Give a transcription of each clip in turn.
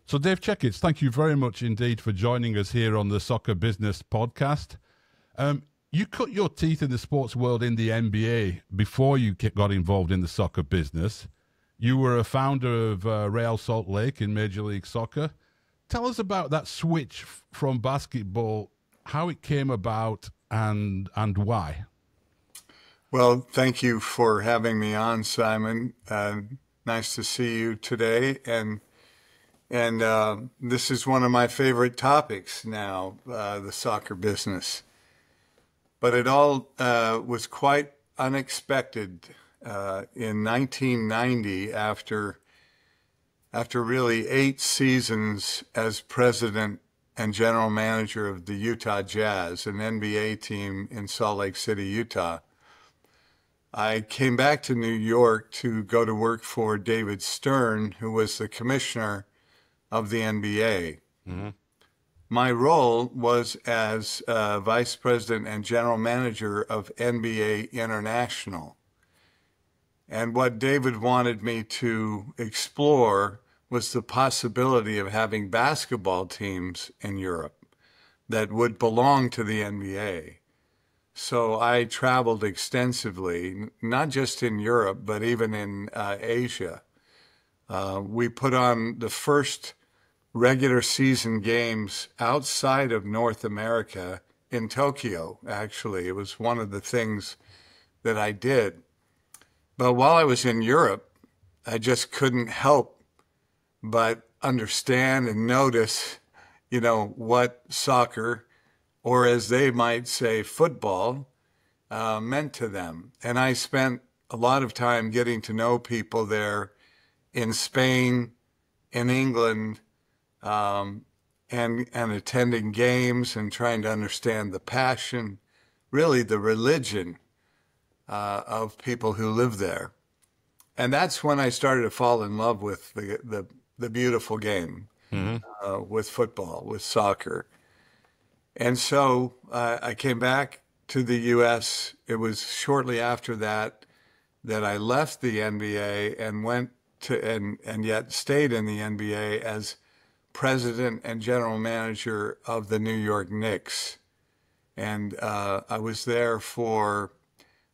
So, Dave Checketts, thank you very much indeed for joining us here on the Soccer Business Podcast. You cut your teeth in the sports world in the NBA before you got involved in the soccer business. You were a founder of Real Salt Lake in Major League Soccer. Tell us about that switch from basketball, how it came about, and why. Well, thank you for having me on, Simon. Nice to see you today. And this is one of my favorite topics now, the soccer business. But it all was quite unexpected in 1990 after really 8 seasons as president and general manager of the Utah Jazz, an NBA team in Salt Lake City, Utah. I came back to New York to go to work for David Stern, who was the commissioner of the NBA. Mm-hmm. My role was as vice president and general manager of NBA International. And what David wanted me to explore was the possibility of having basketball teams in Europe that would belong to the NBA. So I traveled extensively, not just in Europe, but even in Asia. We put on the first regular season games outside of North America in Tokyo, actually. It was one of the things that I did. But while I was in Europe, I just couldn't help but understand and notice, what soccer, or as they might say, football, meant to them. And I spent a lot of time getting to know people there in Spain, in England, and attending games and trying to understand the passion, really the religion of people who live there. And that's when I started to fall in love with the beautiful game, with football, with soccer. And so I came back to the U.S. It was shortly after that I left the NBA and went to and yet stayed in the NBA as president and general manager of the New York Knicks. And I was there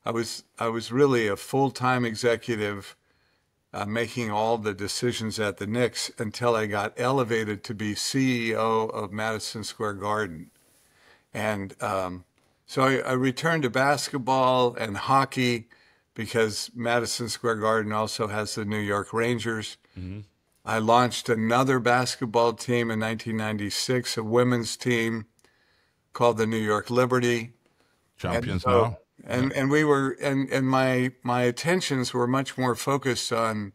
I was really a full-time executive making all the decisions at the Knicks until I got elevated to be CEO of Madison Square Garden. And so I returned to basketball and hockey because Madison Square Garden also has the New York Rangers. Mm-hmm. I launched another basketball team in 1996, a women's team called the New York Liberty. Champions now. And we were, and my attentions were much more focused on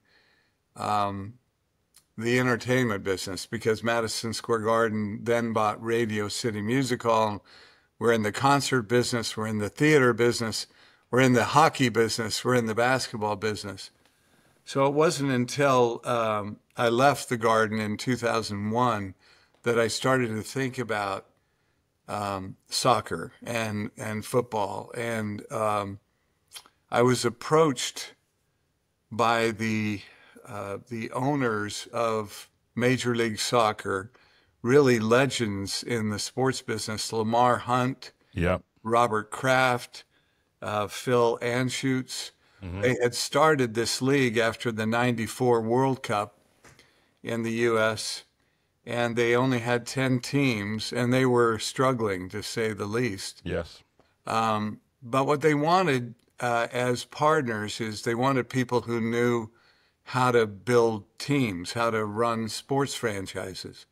the entertainment business because Madison Square Garden then bought Radio City Music Hall. We're in the concert business. We're in the theater business. We're in the hockey business. We're in the basketball business. So it wasn't until I left the Garden in 2001 that I started to think about soccer and football. And I was approached by the owners of Major League Soccer, really legends in the sports business, Lamar Hunt, Robert Kraft, Phil Anschutz. Mm-hmm. They had started this league after the 94 World Cup in the U.S., and they only had 10 teams, and they were struggling, to say the least. Yes. But what they wanted as partners is they wanted people who knew how to build teams, how to run sports franchises.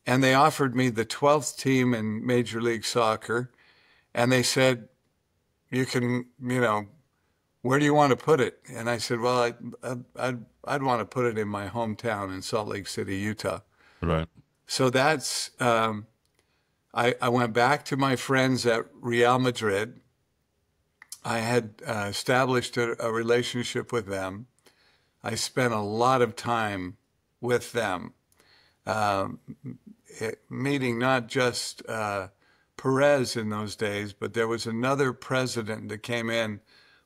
And they offered me the 12th team in Major League Soccer, and they said, you can, where do you want to put it? And I said, well, I'd want to put it in my hometown in Salt Lake City, Utah. Right. So that's, I went back to my friends at Real Madrid. I had established a relationship with them. I spent a lot of time with them, meeting not just Perez in those days, but there was another president that came in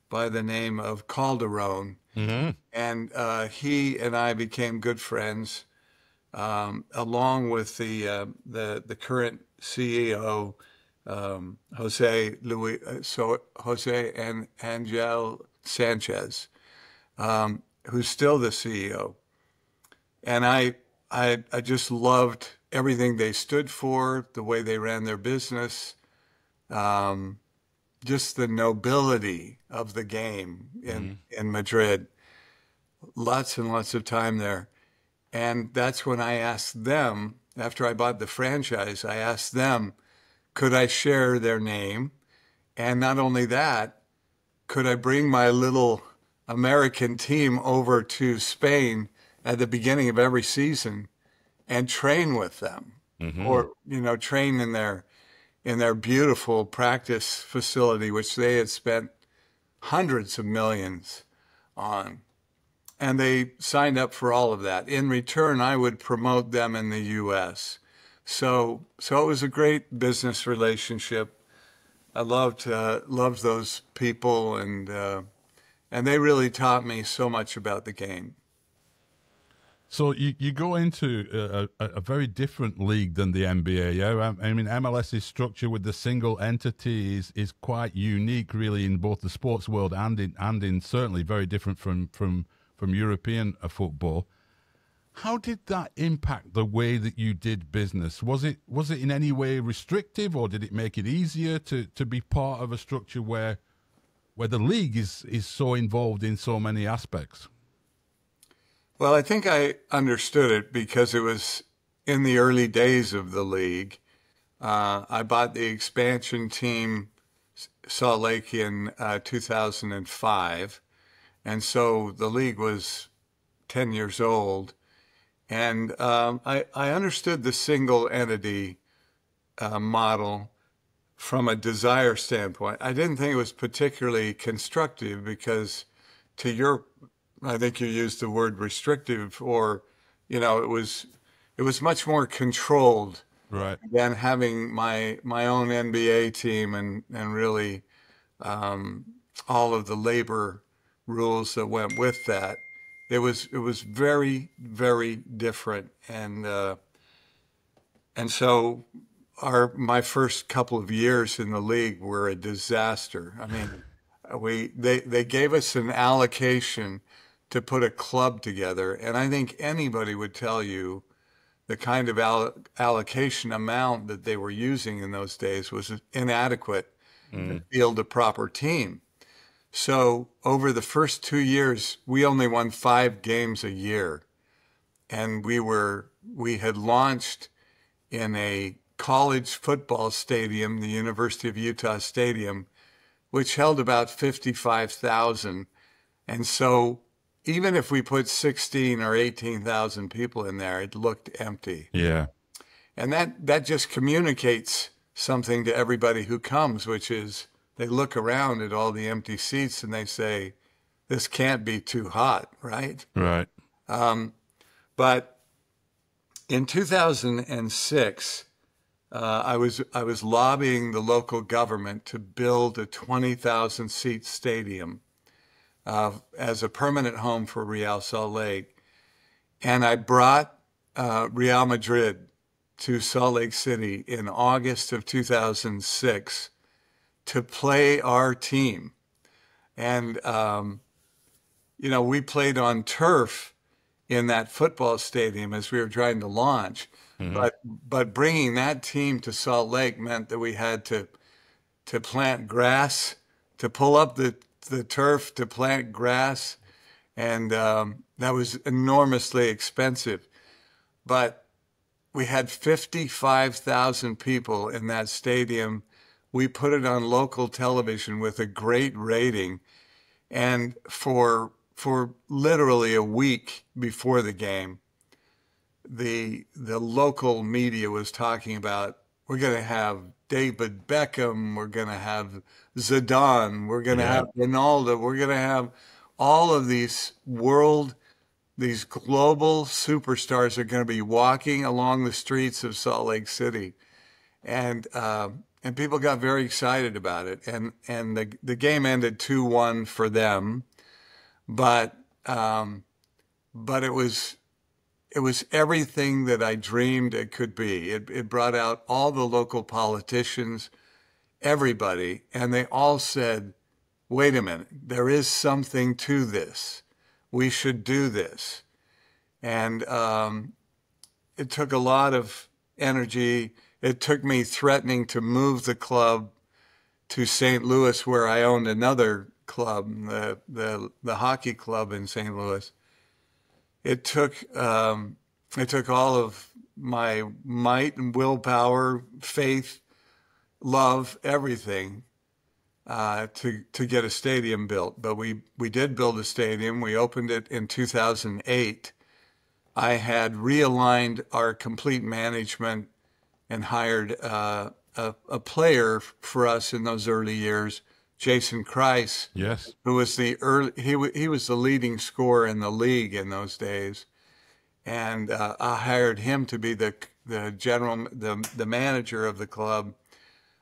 by the name of Calderon. Mm-hmm. And he and I became good friends. along with the current CEO, Jose and Angel Sanchez, who's still the CEO. And I just loved everything they stood for, the way they ran their business, just the nobility of the game in Madrid. Lots and lots of time there. And that's when I asked them, after I bought the franchise, I asked them, could I share their name? And not only that, could I bring my little American team over to Spain at the beginning of every season and train with them, or train in their beautiful practice facility, which they had spent hundreds of millions on. And they signed up for all of that. In return, I would promote them in the U.S. So it was a great business relationship. I loved those people, and they really taught me so much about the game. So you go into a very different league than the NBA, yeah? I mean, MLS's structure with the single entity is quite unique, really, in both the sports world and in certainly very different from European football. How did that impact the way that you did business? Was it in any way restrictive, or did it make it easier to be part of a structure where the league is so involved in so many aspects? Well, I think I understood it because it was in the early days of the league. I bought the expansion team, Salt Lake, in 2005. And so the league was 10 years old. And I understood the single entity model from a desire standpoint. I didn't think it was particularly constructive because, I think you used the word restrictive, or, it was much more controlled, right, than having my own NBA team and really all of the labor rules that went with that. It was very, very different, and so my first couple of years in the league were a disaster. I mean, they gave us an allocation to put a club together, and I think anybody would tell you the kind of allocation amount that they were using in those days was inadequate to field a proper team. So over the first 2 years, we only won 5 games a year. And we had launched in a college football stadium, the University of Utah Stadium, which held about 55,000. And so even if we put 16 or 18,000 people in there, it looked empty. Yeah. And that just communicates something to everybody who comes, which is, they look around at all the empty seats and they say, this can't be too hot, right? Right. But in 2006, I was lobbying the local government to build a 20,000 seat stadium as a permanent home for Real Salt Lake. And I brought Real Madrid to Salt Lake City in August of 2006 to play our team. And, we played on turf in that football stadium as we were trying to launch. But bringing that team to Salt Lake meant that we had to plant grass, to pull up the turf, to plant grass. And that was enormously expensive. But we had 55,000 people in that stadium. We put it on local television with a great rating. And for literally a week before the game, the local media was talking about, we're going to have David Beckham, we're going to have Zidane, we're going to have Ronaldo, we're going to have all of these global superstars are going to be walking along the streets of Salt Lake City. And people got very excited about it. And the game ended 2-1 for them. But it it was everything that I dreamed it could be. It brought out all the local politicians, everybody, and they all said, wait a minute, there is something to this. We should do this. And it took a lot of energy. It took me threatening to move the club to St. Louis, where I owned another club, the hockey club in St. Louis. It took all of my might and willpower, faith, love, everything to get a stadium built. But we did build a stadium. We opened it in 2008. I had realigned our complete management and hired a player for us in those early years, Jason Kreis. Yes. Who was he was the leading scorer in the league in those days. And I hired him to be the manager of the club.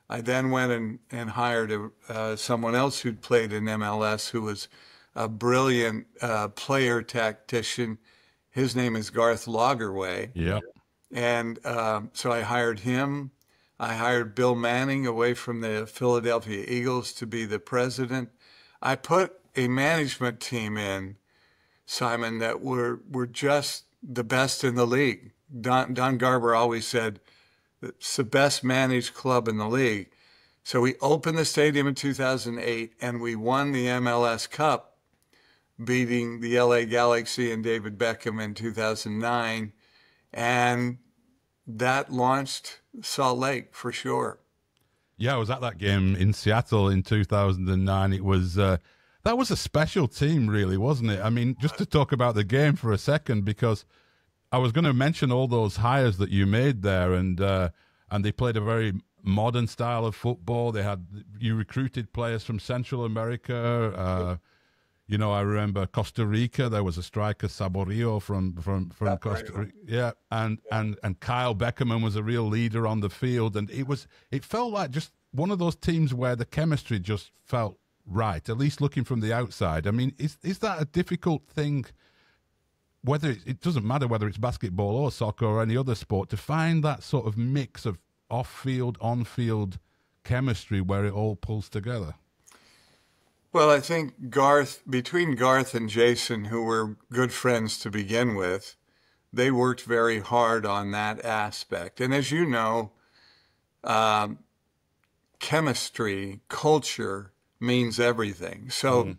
I then went and hired someone else who'd played in MLS, who was a brilliant player tactician. His name is Garth Lagerwey. Yeah. And so I hired him. I hired Bill Manning away from the Philadelphia Eagles to be the president. I put a management team in, Simon, that were just the best in the league. Don Garber always said it's the best managed club in the league. So we opened the stadium in 2008 and we won the MLS Cup, beating the LA Galaxy and David Beckham in 2009. And that launched Salt Lake for sure. Yeah, I was at that game in Seattle in 2009. It was that was a special team, really, wasn't it? I mean, just to talk about the game for a second, because I was going to mention all those hires that you made there, and they played a very modern style of football. You recruited players from Central America. You know, I remember Costa Rica. There was a striker, Saborio from Costa Rica. Yeah, and Kyle Beckerman was a real leader on the field, and it felt like just one of those teams where the chemistry just felt right, at least looking from the outside. I mean, is that a difficult thing? Whether it doesn't matter whether it's basketball or soccer or any other sport, to find that sort of mix of off-field, on-field chemistry where it all pulls together. Well, I think between Garth and Jason, who were good friends to begin with, they worked very hard on that aspect. And as you know, chemistry, culture means everything. So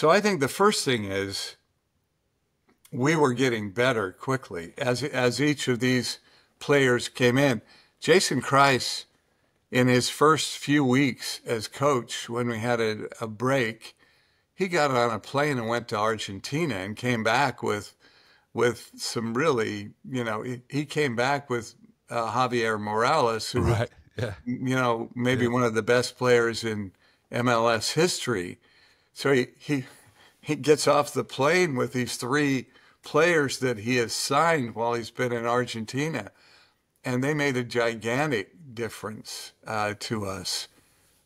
I think the first thing is we were getting better quickly as each of these players came in. Jason Kreis, in his first few weeks as coach, when we had a break, he got on a plane and went to Argentina and came back with some really, he came back with Javier Morales, who, right. Yeah. Maybe one of the best players in MLS history. So he gets off the plane with these three players that he has signed while he's been in Argentina. And they made a gigantic difference to us.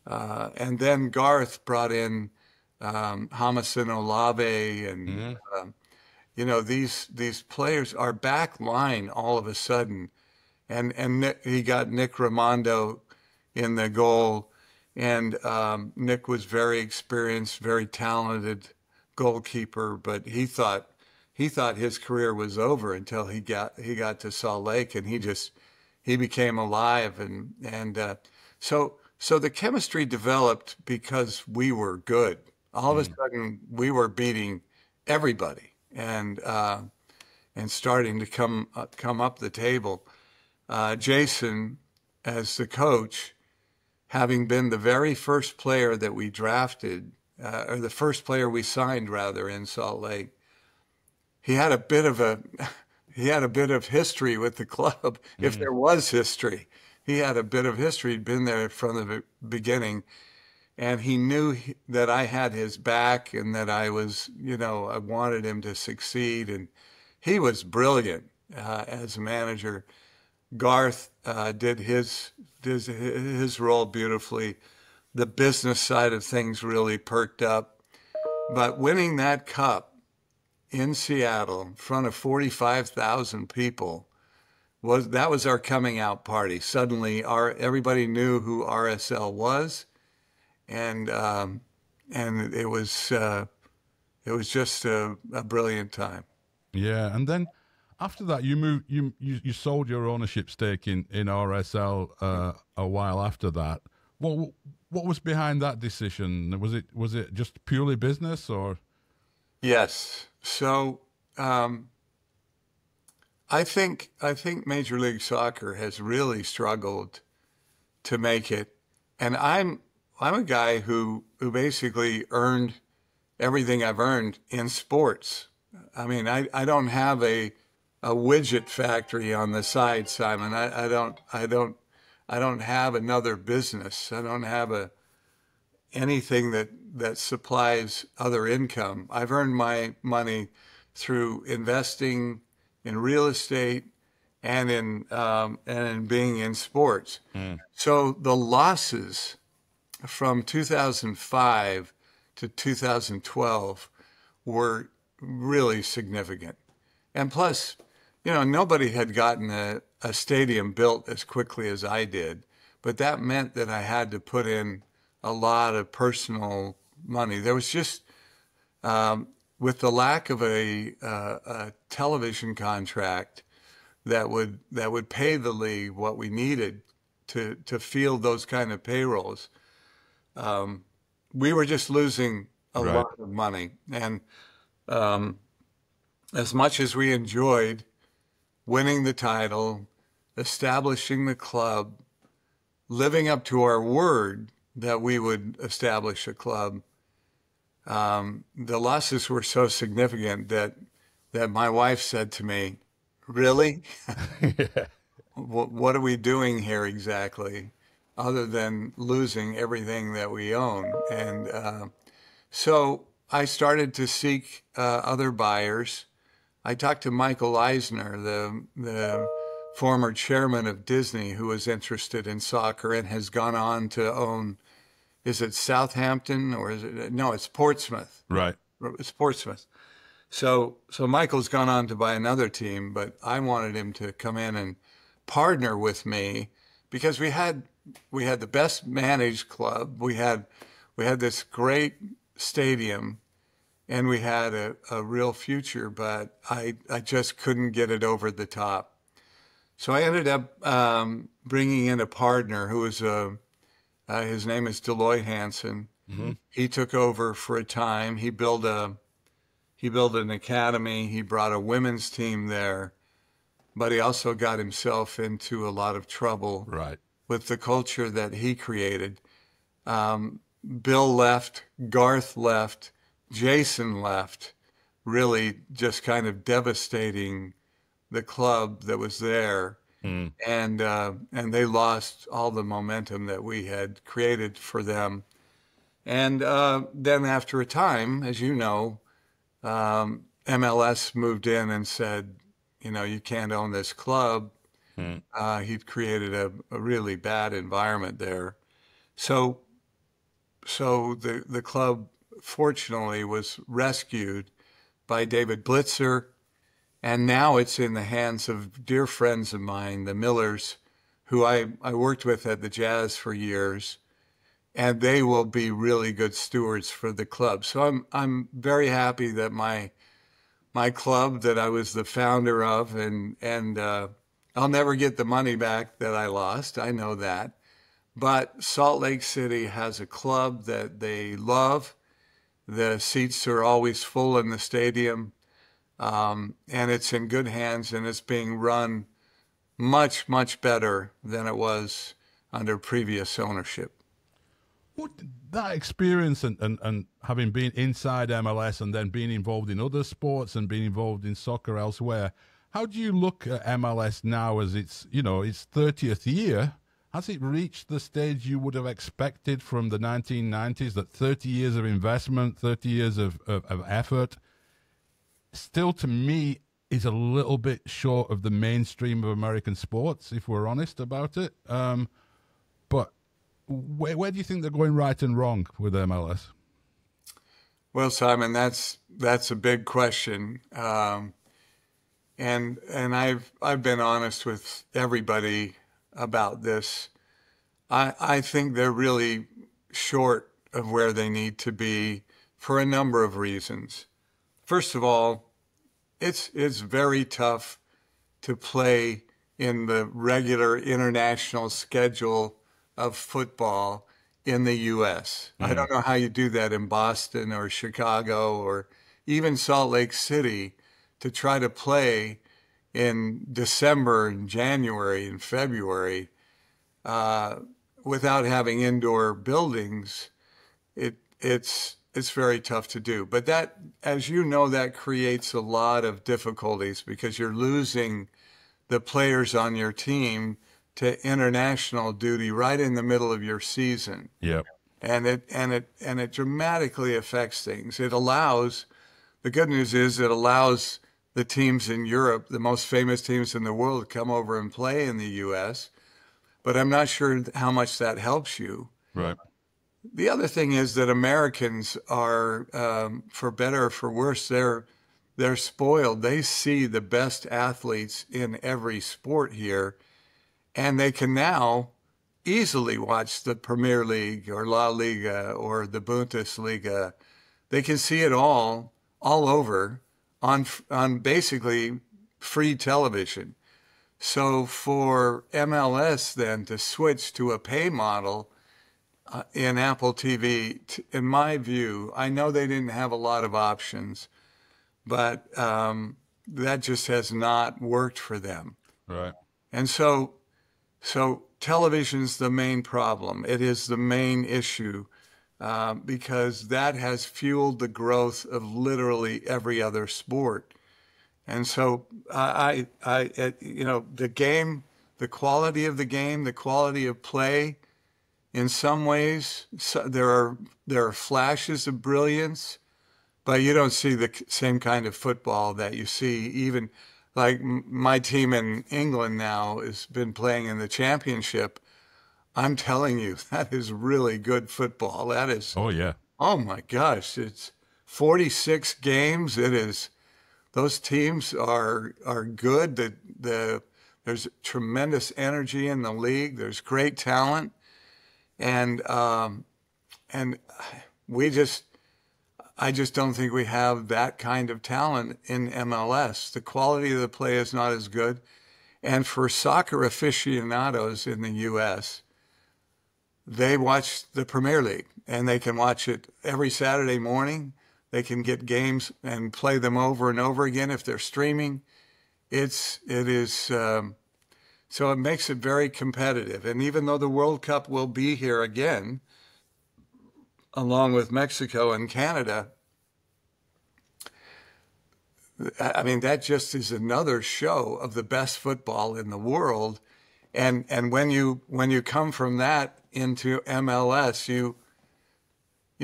And then Garth brought in Jamison Olave and, these players, our back line all of a sudden. And he got Nick Raimondo in the goal. And Nick was very experienced, very talented goalkeeper, but he thought his career was over until he got to Salt Lake, and he became alive, and so the chemistry developed because we were good. All of a sudden, we were beating everybody, and starting to come up the table. Jason, as the coach, having been the very first player that we drafted, or the first player we signed rather in Salt Lake, he had a bit of history with the club, if there was history. He had a bit of history. He'd been there from the beginning, and he knew that I had his back and that I wanted him to succeed, and he was brilliant as a manager. Garth did his role beautifully. The business side of things really perked up. But winning that cup in Seattle in front of 45,000 people. That was our coming out party. Suddenly, everybody knew who RSL was, and it was just a brilliant time. Yeah, and then after that, you moved. You sold your ownership stake in RSL a while after that. What was behind that decision? Was it just purely business, or? Yes. So I think Major League Soccer has really struggled to make it, and I'm a guy who basically earned everything I've earned in sports. I mean, I don't have a widget factory on the side, Simon. I don't have another business. I don't have anything that supplies other income. I've earned my money through investing in real estate and in being in sports. So the losses from 2005 to 2012 were really significant. And plus, nobody had gotten a stadium built as quickly as I did, but that meant that I had to put in a lot of personal money. There was just, with the lack of a television contract that would pay the league what we needed to field those kind of payrolls, we were just losing a lot of money. And as much as we enjoyed winning the title, establishing the club, living up to our word that we would establish a club, the losses were so significant that my wife said to me, "Really? Yeah. What are we doing here exactly, other than losing everything that we own?" And so I started to seek other buyers. I talked to Michael Eisner, the former chairman of Disney, who was interested in soccer and has gone on to own, is it Southampton or is it, no, it's Portsmouth. Right. It's Portsmouth. So Michael's gone on to buy another team, but I wanted him to come in and partner with me because we had the best managed club. We had this great stadium, and we had a real future, but I just couldn't get it over the top. So I ended up bringing in a partner who was his name is Deloy Hansen. Mm-hmm. He took over for a time. He built an academy. He brought a women's team there, but he also got himself into a lot of trouble with the culture that he created. Bill left, Garth left, Jason left, really just kind of devastating the club that was there. And they lost all the momentum that we had created for them. And then after a time, as you know, MLS moved in and said, you can't own this club. He'd created a really bad environment there. So the club, fortunately, was rescued by David Blitzer, and now it's in the hands of dear friends of mine, the Millers, who I worked with at the Jazz for years, and they will be really good stewards for the club. So I'm very happy that my club that I was the founder of, and I'll never get the money back that I lost. I know that. But Salt Lake City has a club that they love. The seats are always full in the stadium, and it's in good hands, and it's being run much, much better than it was under previous ownership. What that experience and having been inside MLS and then being involved in other sports and being involved in soccer elsewhere, how do you look at MLS now as its 30th year? Has it reached the stage you would have expected from the 1990s, that 30 years of investment, 30 years of effort, still to me is a little bit short of the mainstream of American sports, if we're honest about it? But where do you think they're going right and wrong with MLS? Well, Simon, that's a big question, and I've been honest with everybody about this. I think they're really short of where they need to be for a number of reasons. First of all, it's very tough to play in the regular international schedule of football in the U.S. I don't know how you do that in Boston or Chicago or even Salt Lake City to try to play in December and January and February uh, without having indoor buildings. It's very tough to do. But that, as you know, that creates a lot of difficulties because you're losing the players on your team to international duty right in the middle of your season. Yeah. And it dramatically affects things. It allows the good news is it allows the teams in Europe, the most famous teams in the world, to come over and play in the U.S. But I'm not sure how much that helps you. Right. The other thing is that Americans are, for better or for worse, they're spoiled. They see the best athletes in every sport here, and they can now easily watch the Premier League or La Liga or the Bundesliga. They can see it all over on basically free television. So for MLS then to switch to a pay model in Apple TV, in my view, I know they didn't have a lot of options, but that just has not worked for them. Right. And so television's the main problem. It is the main issue because that has fueled the growth of literally every other sport. And so the game, the quality of the game, the quality of play, in some ways, there are flashes of brilliance, but you don't see the same kind of football that you see even like my team in England now has been playing in the championship. I'm telling you, that is really good football. That is, Oh yeah. oh my gosh, it's 46 games. It is, those teams are good. There's tremendous energy in the league. There's great talent. And I just don't think we have that kind of talent in MLS. The quality of the play is not as good. And for soccer aficionados in the U.S., they watch the Premier League and they can watch it every Saturday morning. They can get games and play them over and over again if they're streaming. So it makes it very competitive. And even though the World Cup will be here again, along with Mexico and Canada, I mean, that just is another show of the best football in the world. And when you come from that into MLS, you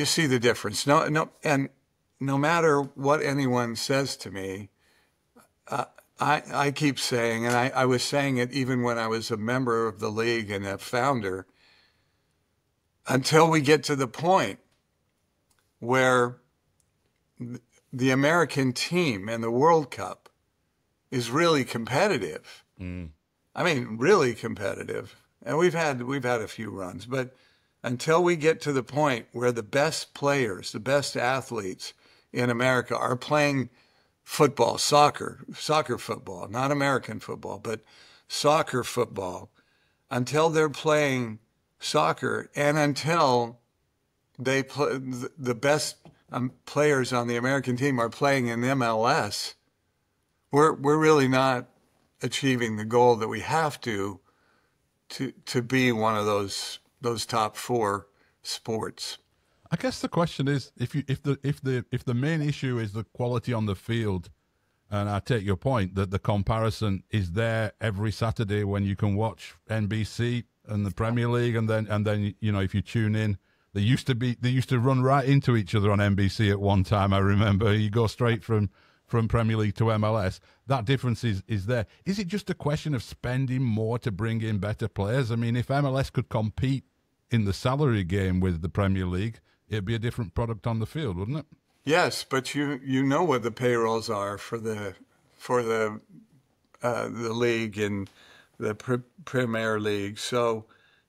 see the difference. And no matter what anyone says to me, I keep saying, and I was saying it even when I was a member of the league and a founder, until we get to the point where the American team and the World Cup is really competitive. I mean, really competitive. And we've had a few runs, but until we get to the point where the best players, the best athletes in America are playing football, soccer football, not American football, but soccer football, until they're playing soccer and until they play, the best players on the American team are playing in MLS, we're really not achieving the goal that we have to be one of those top four sports. I guess the question is if the main issue is the quality on the field, and I take your point that the comparison is there every Saturday when you can watch NBC and the Premier League, and then if you tune in, they used to run right into each other on NBC at one time. I remember you go straight from Premier League to MLS. That difference is there. Is it just a question of spending more to bring in better players? I mean, if MLS could compete in the salary game with the Premier League, it'd be a different product on the field, wouldn't it? Yes, but you know what the payrolls are for the league and the Premier League. So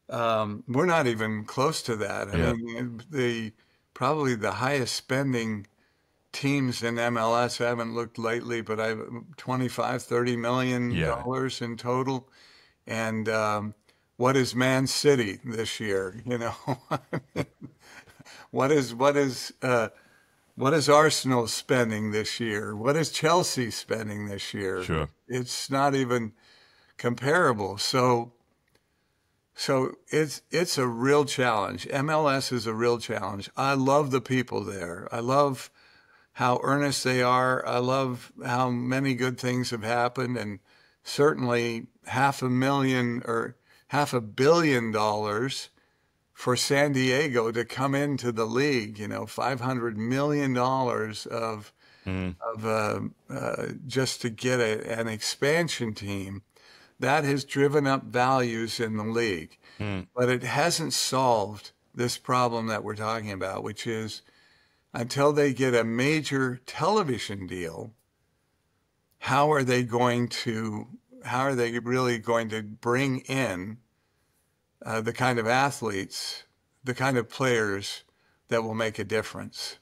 we're not even close to that. I Yeah, mean, the probably the highest spending teams in MLS, I haven't looked lately, but I 25, 30 million yeah. dollars in total. And what is Man City this year? You know, what is what is Arsenal spending this year? What is Chelsea spending this year? Sure. It's not even comparable. So it's a real challenge. MLS is a real challenge. I love the people there. I love how earnest they are. I love how many good things have happened, and certainly $500 million for San Diego to come into the league. You know, $500 million of just to get an expansion team. That has driven up values in the league, but it hasn't solved this problem that we're talking about, which is until they get a major television deal, how are they really going to bring in the kind of athletes, the kind of players that will make a difference?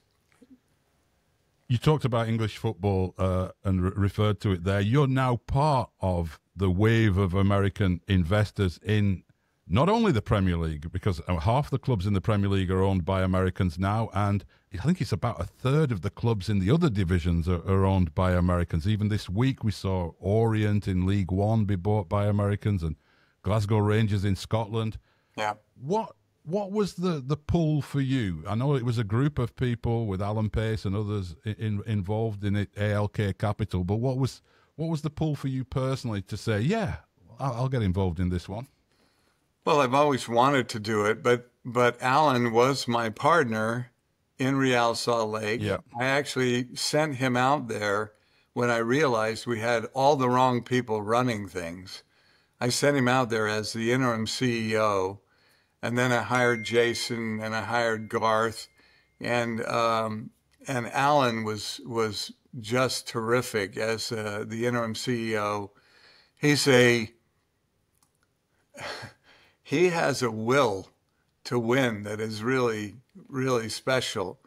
You talked about English football and referred to it there. You're now part of the wave of American investors in not only the Premier League, because half the clubs in the Premier League are owned by Americans now, and I think it's about a third of the clubs in the other divisions are owned by Americans. Even this week we saw Orient in League One be bought by Americans and Glasgow Rangers in Scotland. Yeah. What was the pull for you? I know it was a group of people with Alan Pace and others involved in it, ALK Capital, but what was the pull for you personally to say, yeah, I'll get involved in this one? Well, I've always wanted to do it, but Alan was my partner in Real Salt Lake. Yeah. I actually sent him out there when I realized we had all the wrong people running things. I sent him out there as the interim CEO, and then I hired Jason and I hired Garth, and Alan was just terrific as the interim CEO. He has a will to win that is really, really special.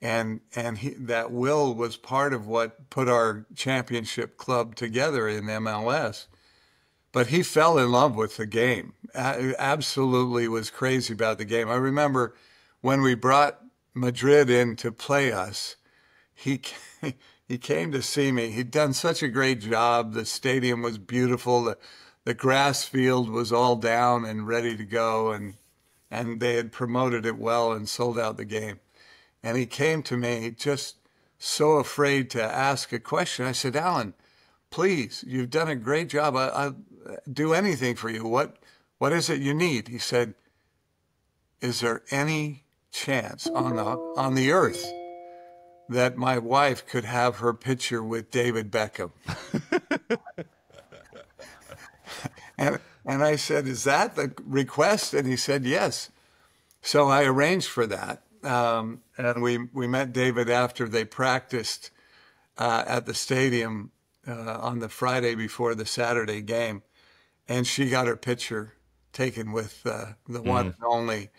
And that will was part of what put our championship club together in MLS. But he fell in love with the game. Absolutely was crazy about the game. I remember when we brought Madrid in to play us, he came to see me. He'd done such a great job. The stadium was beautiful. The grass field was all down and ready to go, and they had promoted it well and sold out the game. And he came to me just so afraid to ask a question. I said, Alan, please, you've done a great job. I'll do anything for you. What is it you need? He said, is there any chance on the earth that my wife could have her picture with David Beckham? And I said, is that the request? And he said, yes. So I arranged for that. And we met David after they practiced at the stadium on the Friday before the Saturday game. And she got her picture taken with the one and only.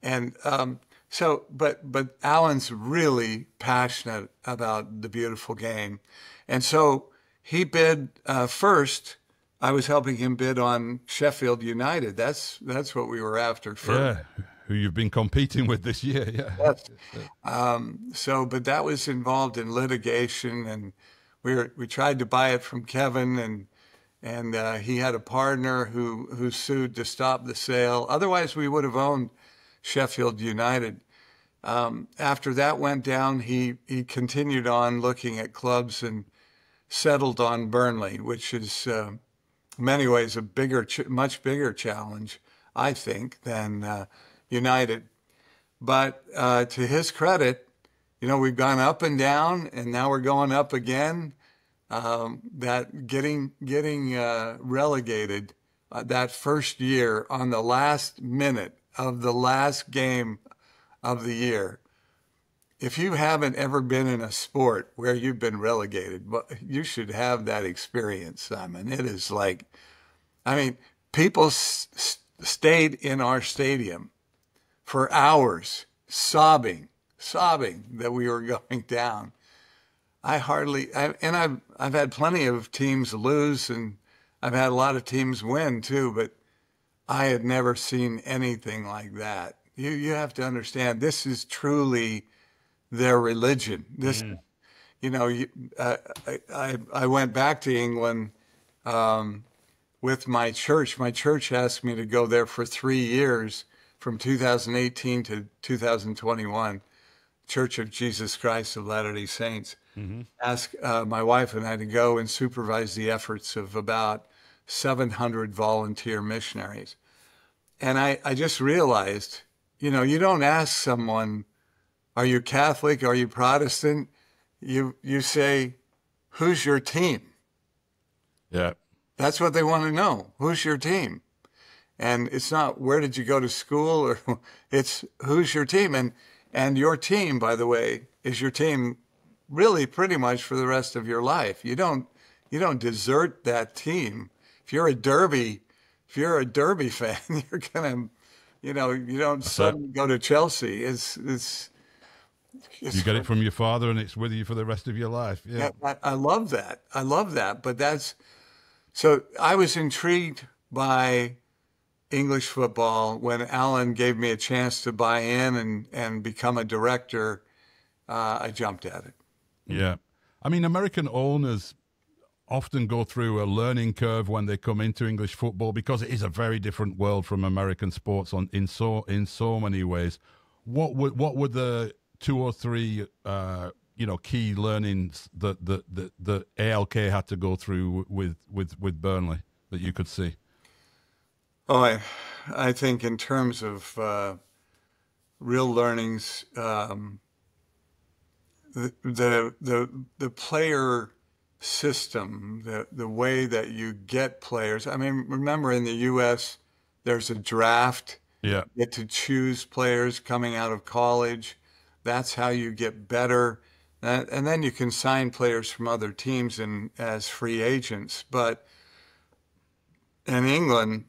And but Alan's really passionate about the beautiful game. And so he bid first. I was helping him bid on Sheffield United. That's what we were after first. Yeah, who you've been competing with this year. Yeah. Yes. But that was involved in litigation, and we tried to buy it from Kevin, and he had a partner who sued to stop the sale. Otherwise, we would have owned Sheffield United. After that went down, he continued on looking at clubs and settled on Burnley, which is in many ways a much bigger challenge, I think, than United. But to his credit, we've gone up and down, and now we're going up again. That getting relegated that first year on the last minute of the last game of the year if you haven't ever been in a sport where you've been relegated, well, you should have that experience, Simon. It is like, I mean, people stayed in our stadium for hours, sobbing that we were going down. I've had plenty of teams lose, and I've had a lot of teams win too, but I had never seen anything like that. You have to understand, this is truly their religion. This, you know, I went back to England with my church. My church asked me to go there for 3 years, from 2018 to 2021. Church of Jesus Christ of Latter-day Saints. Asked my wife and I to go and supervise the efforts of about 700 volunteer missionaries. And I just realized, you know, you don't ask someone, are you Catholic? Are you Protestant? You say, who's your team? Yeah. That's what they want to know. Who's your team? And it's not, where did you go to school? Or it's, who's your team? And your team, by the way, is your team really pretty much for the rest of your life. You don't desert that team. If you're a Derby fan, you're gonna, you know, you don't suddenly go to Chelsea. It's you get it from your father, and it's with you for the rest of your life. Yeah, I love that. I love that. But that's, so I was intrigued by English football when Alan gave me a chance to buy in and become a director. I jumped at it. Yeah, I mean, American owners often go through a learning curve when they come into English football, because it is a very different world from American sports in so many ways. What were the 2 or 3 key learnings that ALK had to go through with Burnley that you could see? Oh, I think in terms of real learnings, the player system, the way that you get players. I mean, remember in the U.S., there's a draft. Yeah. You get to choose players coming out of college. That's how you get better. And then you can sign players from other teams as free agents. But in England,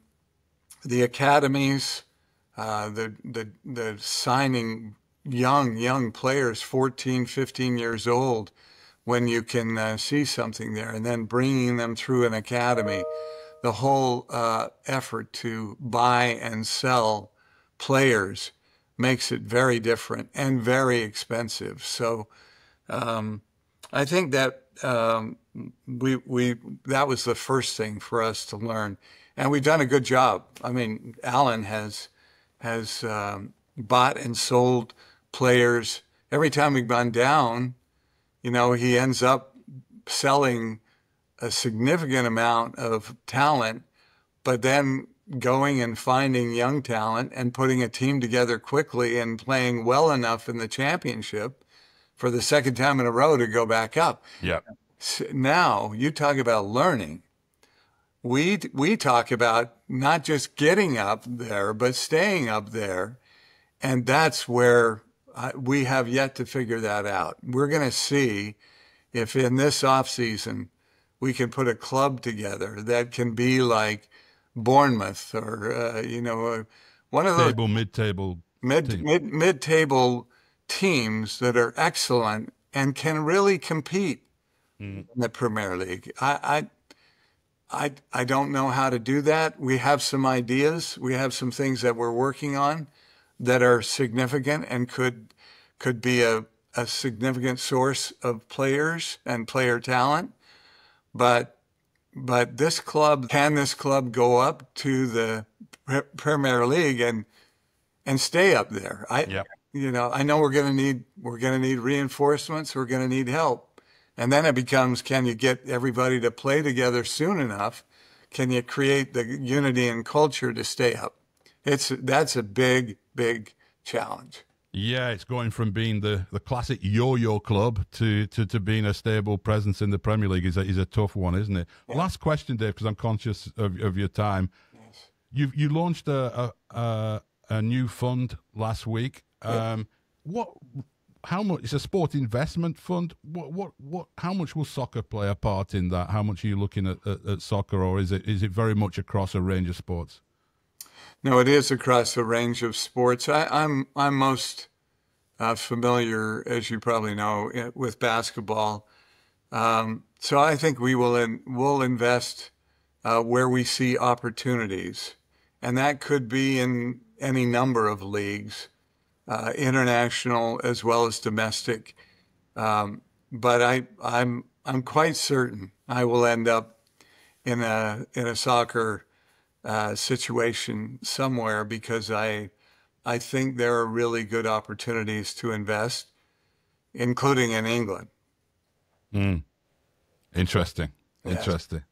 the academies, the signing young players, 14, 15 years old, when you can see something there, and then bringing them through an academy, the whole effort to buy and sell players makes it very different and very expensive. So I think that that was the first thing for us to learn, and we've done a good job. I mean, Alan has bought and sold players. Every time we've gone down, you know, he ends up selling a significant amount of talent, but then going and finding young talent and putting a team together quickly and playing well enough in the championship for the second time in a row to go back up. Yeah. Now you talk about learning. We talk about not just getting up there, but staying up there. And that's where we have yet to figure that out. We're going to see if in this offseason we can put a club together that can be like Bournemouth or, one of those mid-table teams that are excellent and can really compete in the Premier League. I don't know how to do that. We have some ideas. We have some things that we're working on that are significant and could be a significant source of players and player talent. But this club, can this club go up to the Premier League and stay up there? I know we're going to need reinforcements. We're going to need help. And then it becomes, can you get everybody to play together soon enough? Can you create the unity and culture to stay up? That's a big challenge. Yeah, it's going from being the classic yo-yo club to being a stable presence in the Premier League is a tough one, isn't it? Yeah. Last question, Dave, because I'm conscious of your time. Yes. You launched a new fund last week. Yeah. how much? It's a sport investment fund. How much will soccer play a part in that? How much are you looking at soccer, or is it very much across a range of sports? No, it is across a range of sports. I'm most familiar, as you probably know, with basketball. So I think we'll invest where we see opportunities, and that could be in any number of leagues, international as well as domestic. But I'm quite certain I will end up in a soccer situation somewhere, because I think there are really good opportunities to invest, including in England. Interesting. Yes. Interesting.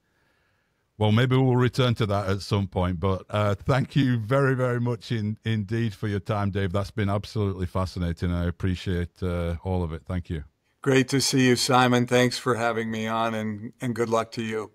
Well, maybe we'll return to that at some point. But thank you very, very much indeed for your time, Dave. That's been absolutely fascinating. I appreciate all of it. Thank you. Great to see you, Simon. Thanks for having me on, and good luck to you.